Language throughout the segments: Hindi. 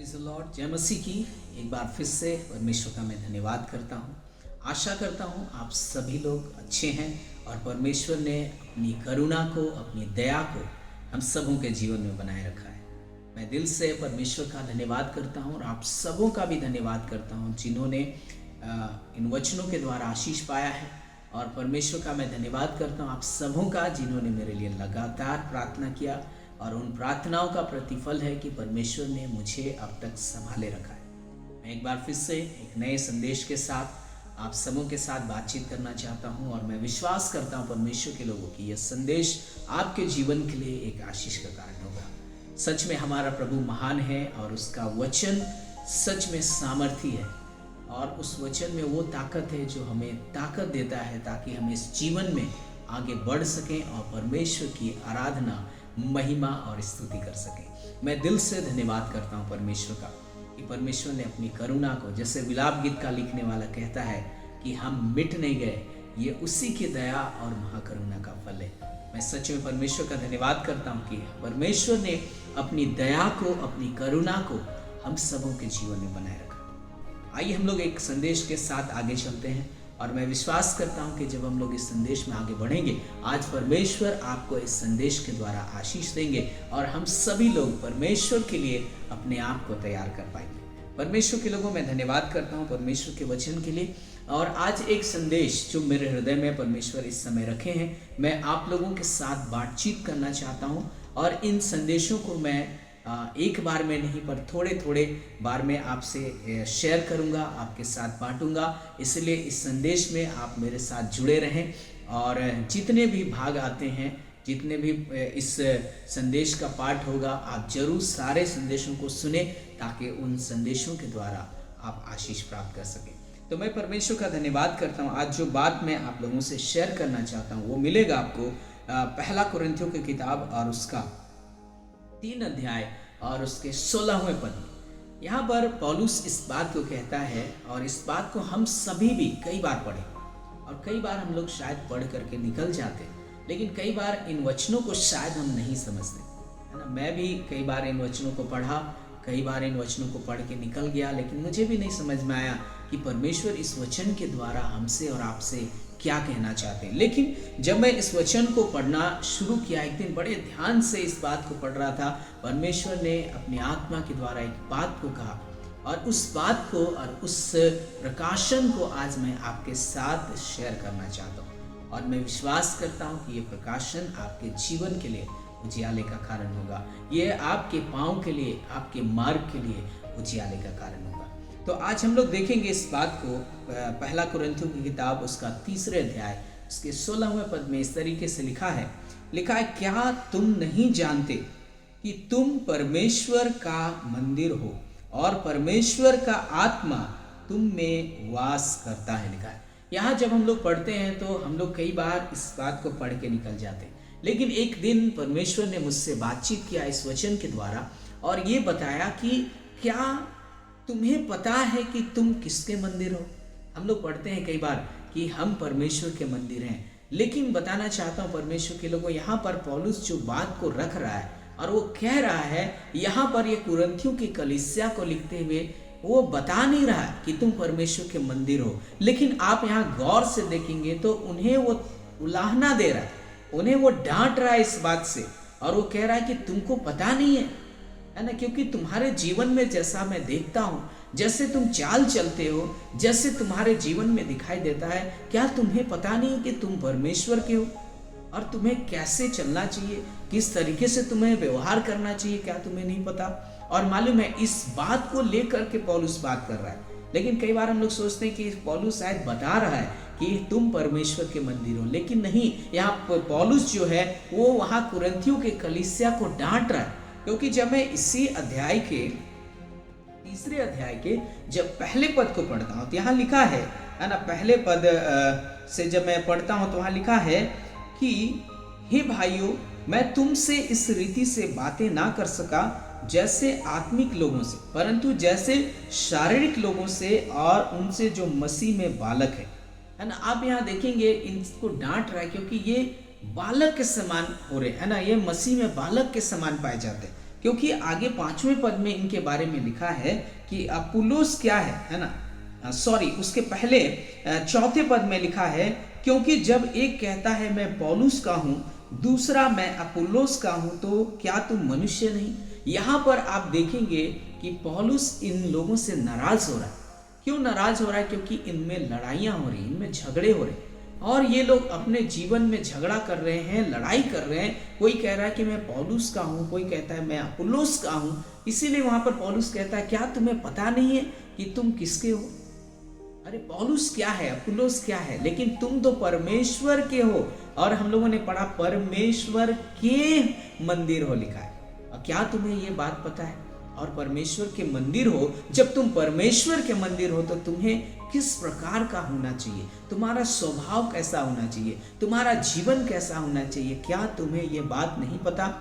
Praise the Lord. जय मसीह की। एक बार फिर से परमेश्वर का मैं धन्यवाद करता हूँ। आशा करता हूँ आप सभी लोग अच्छे हैं और परमेश्वर ने अपनी करुणा को, अपनी दया को हम सबों के जीवन में बनाए रखा है। मैं दिल से परमेश्वर का धन्यवाद करता हूँ और आप सबों का भी धन्यवाद करता हूँ जिन्होंने इन वचनों के द्वारा आशीष पाया है। और परमेश्वर का मैं धन्यवाद करता हूँ आप सबों का जिन्होंने मेरे लिए लगातार प्रार्थना किया, और उन प्रार्थनाओं का प्रतिफल है कि परमेश्वर ने मुझे अब तक संभाले रखा है। मैं एक बार फिर से एक नए संदेश के साथ आप सबों के साथ बातचीत करना चाहता हूं, और मैं विश्वास करता हूं परमेश्वर के लोगों की यह संदेश आपके जीवन के लिए एक आशीष का कारण होगा। सच में हमारा प्रभु महान है और उसका वचन सच में सामर्थी है, और उस वचन में वो ताकत है जो हमें ताकत देता है ताकि हम इस जीवन में आगे बढ़ सकें और परमेश्वर की आराधना, महिमा और स्तुति कर सकें। मैं दिल से धन्यवाद करता हूं परमेश्वर का कि परमेश्वर ने अपनी करुणा को, जैसे विलाप गीत का लिखने वाला कहता है कि हम मिट नहीं गए, ये उसी की दया और महाकरुणा का फल है। मैं सच में परमेश्वर का धन्यवाद करता हूं कि परमेश्वर ने अपनी दया को, अपनी करुणा को हम सबों के जीवन में बनाए रखा। आइए हम लोग एक संदेश के साथ आगे चलते हैं, और मैं विश्वास करता हूं कि जब हम लोग इस संदेश में आगे बढ़ेंगे, आज परमेश्वर आपको इस संदेश के द्वारा आशीष देंगे और हम सभी लोग परमेश्वर के लिए अपने आप को तैयार कर पाएंगे। परमेश्वर के लोगों मैं धन्यवाद करता हूं परमेश्वर के वचन के लिए। और आज एक संदेश जो मेरे हृदय में परमेश्वर इस समय रखे हैं, मैं आप लोगों के साथ बातचीत करना चाहता हूँ, और इन संदेशों को मैं एक बार में नहीं पर थोड़े थोड़े बार में आपसे शेयर करूंगा, आपके साथ बांटूंगा। इसलिए इस संदेश में आप मेरे साथ जुड़े रहें, और जितने भी भाग आते हैं, जितने भी इस संदेश का पाठ होगा, आप जरूर सारे संदेशों को सुने ताकि उन संदेशों के द्वारा आप आशीष प्राप्त कर सकें। तो मैं परमेश्वर का धन्यवाद करता हूँ। आज जो बात मैं आप लोगों से शेयर करना चाहता हूँ वो मिलेगा आपको पहला कुरिन्थियों की किताब और उसका 3 अध्याय और उसके 16वें पद में। यहाँ पर पौलुस इस बात को कहता है, और इस बात को हम सभी भी कई बार पढ़े, और कई बार हम लोग शायद पढ़ करके निकल जाते, लेकिन कई बार इन वचनों को शायद हम नहीं समझते, है ना। मैं भी कई बार इन वचनों को पढ़ा, कई बार इन वचनों को पढ़ के निकल गया, लेकिन मुझे भी नहीं समझ में आया कि परमेश्वर इस वचन के द्वारा हमसे और आपसे क्या कहना चाहते हैं। लेकिन जब मैं इस वचन को पढ़ना शुरू किया, एक दिन बड़े ध्यान से इस बात को पढ़ रहा था, परमेश्वर ने अपनी आत्मा के द्वारा एक बात को कहा, और उस बात को और उस प्रकाशन को आज मैं आपके साथ शेयर करना चाहता हूँ। और मैं विश्वास करता हूँ कि ये प्रकाशन आपके जीवन के लिए उजियाले का कारण होगा। ये आपके पाँव के लिए, आपके मार्ग के लिए उजियाले का कारण होगा। तो आज हम लोग देखेंगे इस बात को, पहला कुरिन्थियों की किताब उसका 3 अध्याय उसके 16वें पद में इस तरीके से लिखा है, क्या तुम नहीं जानते कि तुम परमेश्वर का मंदिर हो और परमेश्वर का आत्मा तुम में वास करता है। लिखा है। यहाँ जब हम लोग पढ़ते हैं तो हम लोग कई बार इस बात को पढ़ के निकल जाते हैं, लेकिन एक दिन परमेश्वर ने मुझसे बातचीत किया इस वचन के द्वारा, और ये बताया कि क्या तुम्हें पता है कि तुम किसके मंदिर हो। हम लोग पढ़ते हैं कई बार कि हम परमेश्वर के मंदिर हैं, लेकिन बताना चाहता हूँ परमेश्वर के लोगों, यहाँ पर पौलुस जो बात को रख रहा है और वो कह रहा है, यहाँ पर ये कुरिन्थियों की कलीसिया को लिखते हुए वो बता नहीं रहा है कि तुम परमेश्वर के मंदिर हो, लेकिन आप यहाँ गौर से देखेंगे तो उन्हें वो उलाहना दे रहा है, उन्हें वो डांट रहा है इस बात से, और वो कह रहा है कि तुमको पता नहीं है ना, क्योंकि तुम्हारे जीवन में जैसा मैं देखता हूँ, जैसे तुम चाल चलते हो, जैसे तुम्हारे जीवन में दिखाई देता है, क्या तुम्हें पता नहीं कि तुम परमेश्वर के हो और तुम्हें कैसे चलना चाहिए, किस तरीके से तुम्हें व्यवहार करना चाहिए, क्या तुम्हें नहीं पता। और मालूम है इस बात को लेकर के पौलुस बात कर रहा है, लेकिन कई बार हम लोग सोचते हैं कि पौलुस शायद बता रहा है कि तुम परमेश्वर के मंदिर हो, लेकिन नहीं, यहाँ पौलुस जो है वो वहाँ कुरिन्थियों के कलीसिया को डांट रहा है। क्योंकि जब मैं इसी अध्याय के 3 अध्याय के जब पहले पद को पढ़ता हूँ तो यहाँ लिखा है ना, पहले पद से जब मैं पढ़ता हूँ तो वहाँ लिखा है कि हे भाइयों, मैं तुमसे इस रीति से बातें ना कर सका जैसे आत्मिक लोगों से, परंतु जैसे शारीरिक लोगों से और उनसे जो मसीह में बालक है ना। आप यहाँ देखेंगे इनको डांट रहा है क्योंकि ये बालक के समान हो रहे, है ना, ये मसीह में बालक के समान पाए जाते हैं। क्योंकि आगे 5वें पद में इनके बारे में लिखा है कि अपुल्लोस क्या है ना, सॉरी उसके पहले 4 पद में लिखा है, क्योंकि जब एक कहता है मैं पौलुस का हूं, दूसरा मैं अपुल्लोस का हूं, तो क्या तुम मनुष्य नहीं। यहां पर आप देखेंगे कि पौलुस इन लोगों से नाराज हो रहा है। क्यों नाराज हो रहा है? क्योंकि इनमें लड़ाइयां हो रही, इनमें झगड़े हो रहे, और ये लोग अपने जीवन में झगड़ा कर रहे हैं, लड़ाई कर रहे हैं। कोई कह रहा है कि मैं पौलुस का हूं, कोई कहता है मैं अपुल्लोस का हूं। इसीलिए वहां पर पौलुस कहता है क्या तुम्हें पता नहीं है कि तुम किसके हो? अरे पौलुस क्या है, अपुल्लोस क्या है, लेकिन तुम तो परमेश्वर के हो। और हम लोगों ने पढ़ा परमेश्वर के मंदिर हो लिखा है। और क्या तुम्हें ये बात पता है? और परमेश्वर के मंदिर हो, जब तुम परमेश्वर के मंदिर हो तो तुम्हें किस प्रकार का होना चाहिए, तुम्हारा स्वभाव कैसा होना चाहिए, तुम्हारा जीवन कैसा होना चाहिए। क्या तुम्हें ये बात नहीं पता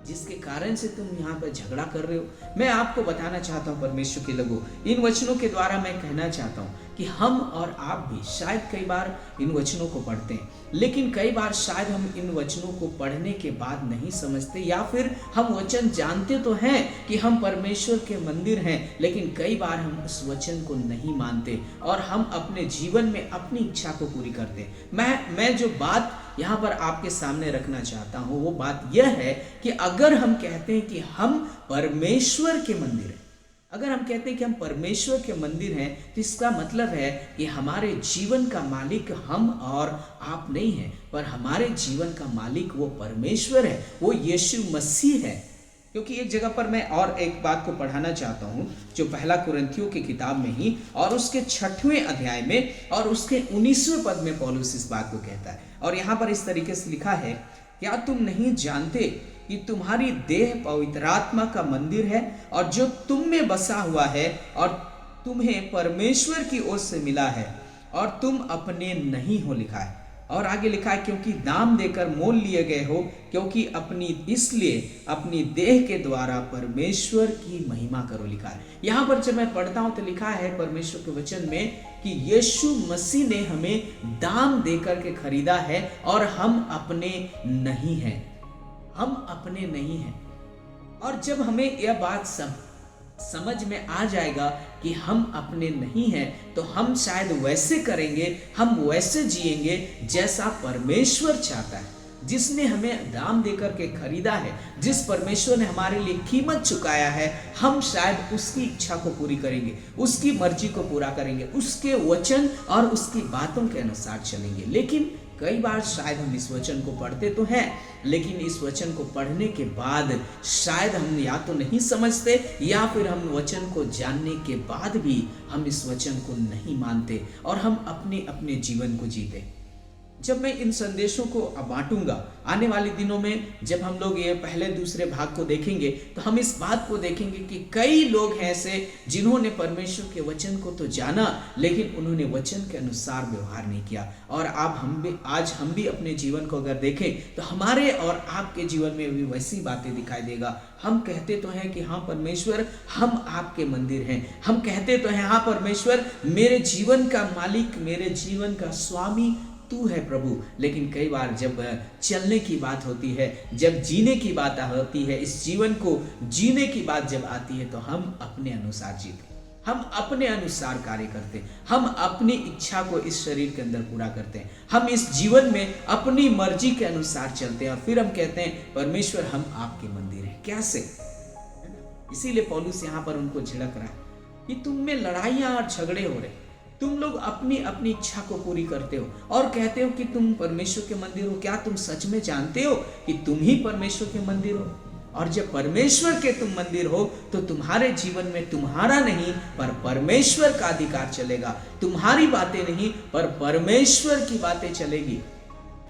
जिसके कारण से तुम यहाँ पर झगड़ा कर रहे हो? मैं आपको बताना चाहता हूँ परमेश्वर के लोगों, इन वचनों के द्वारा मैं कहना चाहता हूँ कि हम और आप भी शायद कई बार इन वचनों को पढ़ते हैं, लेकिन कई बार शायद हम इन वचनों को पढ़ने के बाद नहीं समझते, या फिर हम वचन जानते तो हैं कि हम परमेश्वर के मंदिर हैं, लेकिन कई बार हम उस वचन को नहीं मानते और हम अपने जीवन में अपनी इच्छा को पूरी करते हैं। मैं जो बात यहाँ पर आपके सामने रखना चाहता हूँ वो बात यह है कि अगर हम कहते हैं कि हम परमेश्वर के मंदिर हैं, अगर हम कहते हैं कि हम परमेश्वर के मंदिर हैं, तो इसका मतलब है कि हमारे जीवन का मालिक हम और आप नहीं है, पर हमारे जीवन का मालिक वो परमेश्वर है, वो यीशु मसीह है। क्योंकि एक जगह पर मैं और एक बात को पढ़ाना चाहता हूं, जो पहला कुरिन्थियों की किताब में ही और उसके 6वें अध्याय में और उसके 19वें पद में पौलुस इस बात को कहता है। और यहाँ पर इस तरीके से लिखा है, क्या तुम नहीं जानते कि तुम्हारी देह पवित्र आत्मा का मंदिर है और जो तुम में बसा हुआ है और तुम्हें परमेश्वर की ओर से मिला है और तुम अपने नहीं हो, लिखा है। और आगे लिखा है, क्योंकि दाम देकर मोल लिए गए हो, क्योंकि इसलिए अपनी देह के द्वारा परमेश्वर की महिमा करो, लिखा है। यहाँ पर जब मैं पढ़ता हूँ तो लिखा है परमेश्वर के वचन में कि यीशु मसीह ने हमें दाम देकर के खरीदा है और हम अपने नहीं हैं, हम अपने नहीं हैं। और जब हमें यह बात समझ में आ जाएगा कि हम अपने नहीं हैं, तो हम शायद वैसे करेंगे, हम वैसे जिएंगे जैसा परमेश्वर चाहता है, जिसने हमें दाम देकर के खरीदा है, जिस परमेश्वर ने हमारे लिए कीमत चुकाया है। हम शायद उसकी इच्छा को पूरी करेंगे, उसकी मर्जी को पूरा करेंगे, उसके वचन और उसकी बातों के अनुसार चलेंगे। लेकिन कई बार शायद हम इस वचन को पढ़ते तो हैं, लेकिन इस वचन को पढ़ने के बाद शायद हम या तो नहीं समझते, या फिर हम वचन को जानने के बाद भी हम इस वचन को नहीं मानते और हम अपने अपने जीवन को जीते। जब मैं इन संदेशों को बांटूंगा आने वाले दिनों में, जब हम लोग ये पहले दूसरे भाग को देखेंगे, तो हम इस बात को देखेंगे कि कई लोग हैं ऐसे जिन्होंने परमेश्वर के वचन को तो जाना, लेकिन उन्होंने वचन के अनुसार व्यवहार नहीं किया। और आज हम भी अपने जीवन को अगर देखें तो हमारे और आपके जीवन में भी वैसी बातें दिखाई देगा। हम कहते तो हैं कि हाँ परमेश्वर हम आपके मंदिर हैं, हम कहते तो हैं हाँ परमेश्वर मेरे जीवन का मालिक, मेरे जीवन का स्वामी तू है प्रभु, लेकिन कई बार जब चलने की बात होती है, जब जीने की बात होती है, इस जीवन को जीने की बात जब आती है, तो हम अपने अनुसार जीते, हम अपने अनुसार कार्य करते हैं, हम अपनी इच्छा को इस शरीर के अंदर पूरा करते हैं, हम इस जीवन में अपनी मर्जी के अनुसार चलते हैं और फिर हम कहते हैं परमेश्वर हम आपके मंदिर हैं। कैसे? इसीलिए पौलुस यहाँ पर उनको झिड़क रहा है कि तुम में लड़ाइयां और झगड़े हो रहे, तुम लोग अपनी अपनी इच्छा को पूरी करते हो और कहते हो कि तुम परमेश्वर के मंदिर हो। क्या तुम सच में जानते हो कि तुम ही परमेश्वर के मंदिर हो? और जब परमेश्वर के तुम मंदिर हो तो तुम्हारे जीवन में तुम्हारा नहीं पर परमेश्वर का अधिकार चलेगा, तुम्हारी बातें नहीं पर परमेश्वर की बातें चलेगी।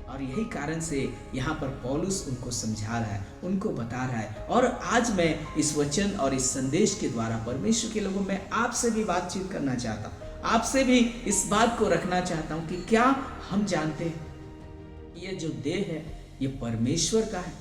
और यही कारण से यहाँ पर पौलुस उनको समझा रहा है, उनको बता रहा है। और आज मैं इस वचन और इस संदेश के द्वारा परमेश्वर के लोगों में आपसे भी बातचीत करना चाहता हूँ, आपसे भी इस बात को रखना चाहता हूँ कि क्या हम जानते हैं कि ये जो देह है ये परमेश्वर का है?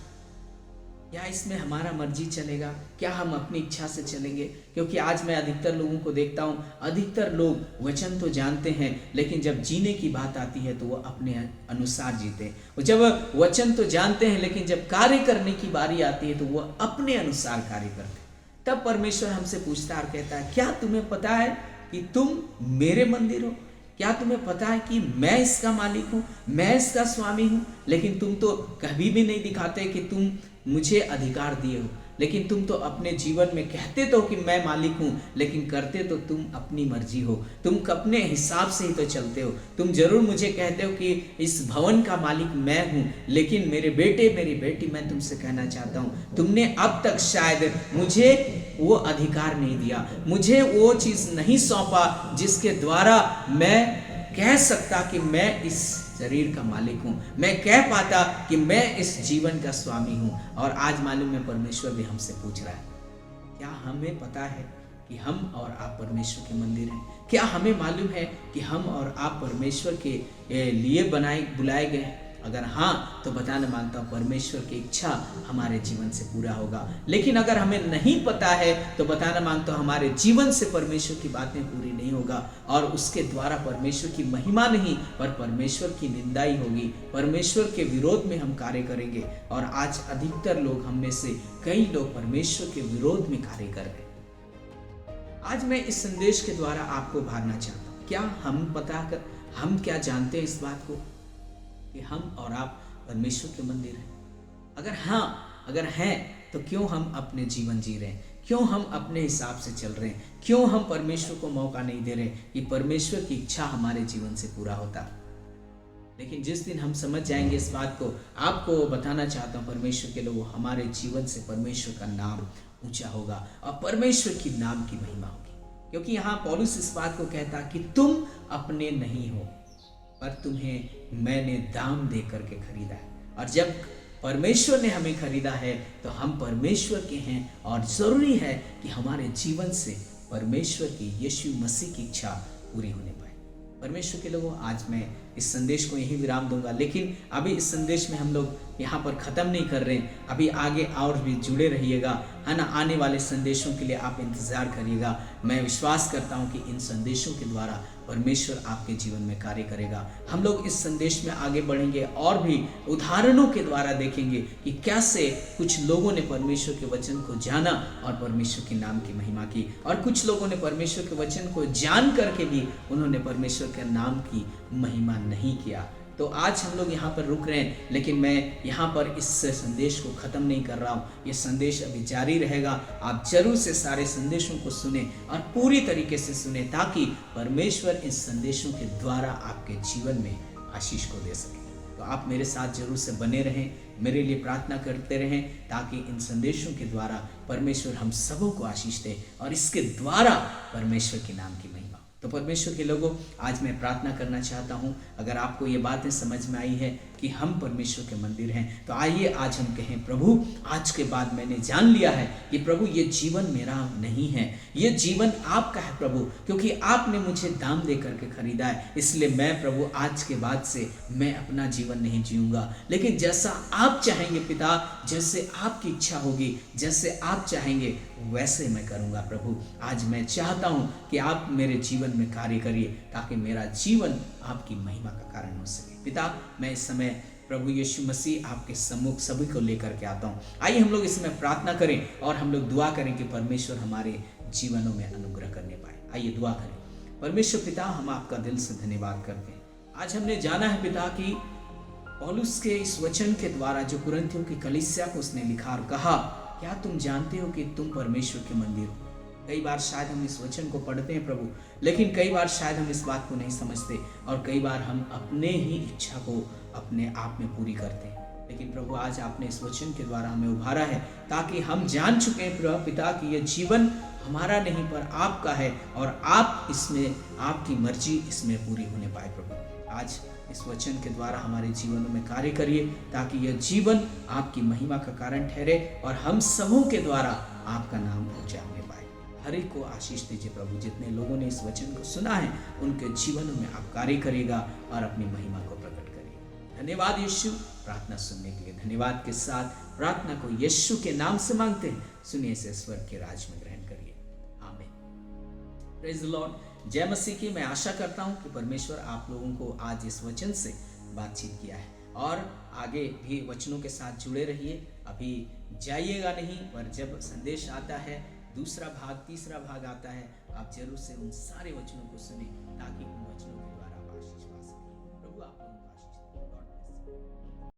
या इसमें हमारा मर्जी चलेगा? क्या हम अपनी इच्छा से चलेंगे? क्योंकि आज मैं अधिकतर लोगों को देखता हूँ, अधिकतर लोग वचन तो जानते हैं, लेकिन जब जीने की बात आती है तो वो अपने अनुसार जीते हैं। जब वचन तो जानते हैं, लेकिन जब कार्य करने की बारी आती है तो वो अपने अनुसार कार्य करते हैं। तब परमेश्वर हमसे पूछता और कहता है, क्या तुम्हें पता है कि तुम मेरे मंदिर हो? क्या तुम्हें पता है कि मैं इसका मालिक हूँ, मैं इसका स्वामी हूँ? लेकिन तुम तो कभी भी नहीं दिखाते कि तुम मुझे अधिकार दिए हो, लेकिन तुम तो अपने जीवन में कहते तो कि मैं मालिक हूँ, लेकिन करते तो तुम अपनी मर्जी हो। तुम अपने हिसाब से ही तो चलते हो। तुम जरूर मुझे कहते हो कि इस भवन का मालिक मैं हूँ, लेकिन मेरे बेटे मेरी बेटी, मैं तुमसे कहना चाहता हूँ, तुमने अब तक शायद मुझे वो अधिकार नहीं दिया, मुझे वो चीज़ नहीं सौंपा जिसके द्वारा मैं कह सकता कि मैं इस शरीर का मालिक हूँ, मैं कह पाता कि मैं इस जीवन का स्वामी हूँ। और आज मालूम है परमेश्वर भी हमसे पूछ रहा है, क्या हमें पता है कि हम और आप परमेश्वर के मंदिर हैं? क्या हमें मालूम है कि हम और आप परमेश्वर के लिए बुलाए गए हैं? अगर हाँ, तो बताना मांगता हूँ परमेश्वर की इच्छा हमारे जीवन से पूरा होगा। लेकिन अगर हमें नहीं पता है तो बताना मांगता हूँ हमारे जीवन से परमेश्वर की बातें पूरी नहीं होगा, और उसके द्वारा परमेश्वर की महिमा नहीं पर परमेश्वर की निंदा ही होगी। परमेश्वर के विरोध में हम कार्य करेंगे। और आज अधिकतर लोग, हम में से कई लोग परमेश्वर के विरोध में कार्य कर रहे हैं। आज मैं इस संदेश के द्वारा आपको भारना चाहता हूँ, क्या हम क्या जानते हैं इस बात को कि हम और आप परमेश्वर के मंदिर हैं? अगर हैं तो क्यों हम अपने जीवन जी रहे हैं? क्यों हम अपने हिसाब से चल रहे हैं? क्यों हम परमेश्वर को मौका नहीं दे रहे कि परमेश्वर की इच्छा हमारे जीवन से पूरा होता? लेकिन जिस दिन हम समझ जाएंगे इस बात को, आपको बताना चाहता हूँ परमेश्वर के लोगों, हमारे जीवन से परमेश्वर का नाम ऊंचा होगा और परमेश्वर की नाम की महिमा होगी। क्योंकि यहाँ पौलुस इस बात को कहता कि तुम अपने नहीं हो, पर तुम्हें मैंने दाम दे करके खरीदा है। और जब परमेश्वर ने हमें खरीदा है तो हम परमेश्वर के हैं, और जरूरी है कि हमारे जीवन से परमेश्वर की, यीशु मसीह की इच्छा पूरी होने पाए। परमेश्वर के लोगों, आज मैं इस संदेश को यहीं विराम दूंगा, लेकिन अभी इस संदेश में हम लोग यहाँ पर ख़त्म नहीं कर रहे हैं। अभी आगे और भी जुड़े रहिएगा, है ना। आने वाले संदेशों के लिए आप इंतज़ार करिएगा। मैं विश्वास करता हूँ कि इन संदेशों के द्वारा परमेश्वर आपके जीवन में कार्य करेगा। हम लोग इस संदेश में आगे बढ़ेंगे और भी उदाहरणों के द्वारा देखेंगे कि कैसे कुछ लोगों ने परमेश्वर के वचन को जाना और परमेश्वर के नाम की महिमा की, और कुछ लोगों ने परमेश्वर के वचन को जान करके भी उन्होंने परमेश्वर के नाम की महिमा नहीं किया। तो आज हम लोग यहाँ पर रुक रहे हैं, लेकिन मैं यहाँ पर इस संदेश को ख़त्म नहीं कर रहा हूँ। ये संदेश अभी जारी रहेगा। आप जरूर से सारे संदेशों को सुने और पूरी तरीके से सुने, ताकि परमेश्वर इस संदेशों के द्वारा आपके जीवन में आशीष को दे सके। तो आप मेरे साथ जरूर से बने रहें, मेरे लिए प्रार्थना करते रहें, ताकि इन संदेशों के द्वारा परमेश्वर हम सबों को आशीष दे और इसके द्वारा परमेश्वर के नाम की महिमा। तो परमेश्वर के लोगों, आज मैं प्रार्थना करना चाहता हूँ, अगर आपको ये बातें समझ में आई है कि हम परमेश्वर के मंदिर हैं, तो आइए आज हम कहें, प्रभु आज के बाद मैंने जान लिया है कि प्रभु ये जीवन मेरा नहीं है, ये जीवन आपका है प्रभु, क्योंकि आपने मुझे दाम दे करके खरीदा है। इसलिए मैं प्रभु आज के बाद से मैं अपना जीवन नहीं जीऊँगा, लेकिन जैसा आप चाहेंगे पिता, जैसे आपकी इच्छा होगी, जैसे आप चाहेंगे वैसे मैं करूँगा। प्रभु आज मैं चाहता हूँ कि आप मेरे जीवन में कार्य करिए, ताकि मेरा जीवन आपकी महिमा का कारण हो सके। पिता, मैं इस समय प्रभु यीशु मसीह आपके सम्मुख सभी को लेकर के आता हूँ। आइए हम लोग इसमें प्रार्थना करें और हम लोग दुआ करें कि परमेश्वर हमारे जीवनों में अनुग्रह करने पाए। आइए दुआ करें। परमेश्वर पिता, हम आपका दिल से धन्यवाद करते हैं। आज हमने जाना है पिता कि पौलुस के इस वचन के द्वारा जो कुरिन्थियों की कलीसिया को उसने लिखा और कहा, क्या तुम जानते हो कि तुम परमेश्वर के मंदिर हो? कई बार शायद हम इस वचन को पढ़ते हैं प्रभु, लेकिन कई बार शायद हम इस बात को नहीं समझते, और कई बार हम अपने ही इच्छा को अपने आप में पूरी करते हैं। लेकिन प्रभु आज आपने इस वचन के द्वारा हमें उभारा है, ताकि हम जान चुके हैं प्रभु पिता कि यह जीवन हमारा नहीं पर आपका है, और आप इसमें, आपकी मर्जी इसमें पूरी होने पाए। प्रभु आज इस वचन के द्वारा हमारे जीवनों में कार्य करिए, ताकि यह जीवन आपकी महिमा का कारण ठहरे और हम सबों के द्वारा आपका नाम ऊंचा होने पाए। हर एक को आशीष दीजिए प्रभु। जितने लोगों ने इस वचन को सुना है, उनके जीवनों में आप कार्य करिएगा और अपनी महिमा को प्रकट करिए। धन्यवाद यीशु, प्रार्थना सुनने के लिए धन्यवाद के साथ प्रार्थना को यीशु के नाम से मांगते हैं। सुनिए इसे स्वर्ग के राज में ग्रहण करिए, आमीन। Praise the Lord. जय मसीह की। मैं आशा करता हूं कि परमेश्वर आप लोगों को आज इस वचन से बातचीत किया है और आगे भी वचनों के साथ जुड़े रहिए। अभी जाइएगा नहीं, पर जब संदेश आता है, दूसरा भाग, तीसरा भाग आता है, आप जरूर से उन सारे वचनों को सुने ताकि उन वचनों के द्वारा आप आशीष पा सकें। प्रभु आप लोगों को आशीष दे।